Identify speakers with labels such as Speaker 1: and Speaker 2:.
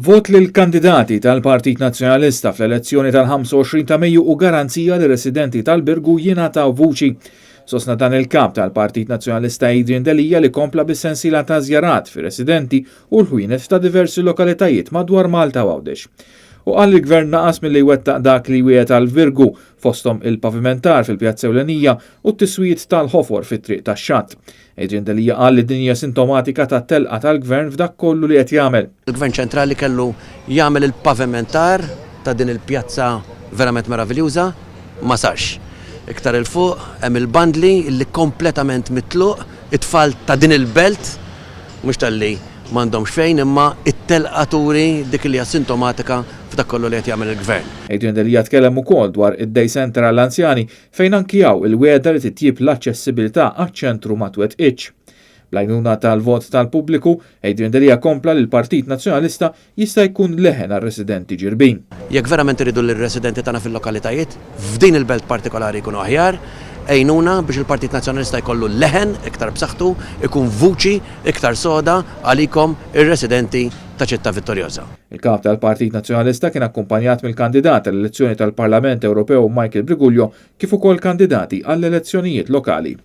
Speaker 1: Vot lil kandidati tal-Partit Nazzjonalista fl-elezzjoni tal-25 ta' Mejju u garanzija li residenti tal-Birgu jingħataw vuċi. Sostna dan il-kap tal-Partit Nazzjonalista Adrian Delija li kompla bis-sensiela ta' żjarat fi residenti u l-ħwienet ta' diversi lokalitajiet madwar Malta u Għawdex. U għal il-gvern naqas milli wettaq dak li wiegħed tal-Virgu fosthom il-pavimentar fil-pjazza ewlenija u t-tiswiet tal-ħofor fit-triq tax-Xatt. Adrian Delija qal li dinja sintomatika tat-telqa tal-gvern f'dak kollu li qed jagħmel.
Speaker 2: Il-gvern ċentrali kellu jagħmel il-pavimentar ta' din il-pjazza verament meraviljuża ma sarx. Iktar il-fuq hemm il-bandli li kompletament mitluq, it-tfal ta' din il-belt mhux tal-li m'għandhomx fejn imma it-telqaturi dik li hija sintomatika f'dak kollu li qed jagħmel il-gvern.
Speaker 1: Adrian Delija tkellem ukoll dwar id-Day Center għall-anzjani fejn anki hawn il-wiegħda li titjib l-aċċessibilità għaċ-ċentru ma twettqitx. Bl-għajnuna tal-vot tal-pubbliku, Adrian Delija kompla li l-Partit Nazzjonalista jista' jkun leħen għar-residenti ġirbin.
Speaker 2: Jekk verament iridu l-residenti tagħna fil-lokalitajiet f'din il-belt partikolari jkunu aħjar, għajnuna biex il-Partit Nazzjonalista jkollu leħen iktar b'saħħtu, ikun vuċi iktar soda għalikom ir-residenti ta' Ċittà Vittorjosa.
Speaker 1: Il-kap tal-Partit Nazzjonalista kien akkumpanjat mill-kandidat għall-elezzjoni tal-Parlament Ewropew Michael Briguglio kif ukoll kandidati għall-elezzjonijiet lokali.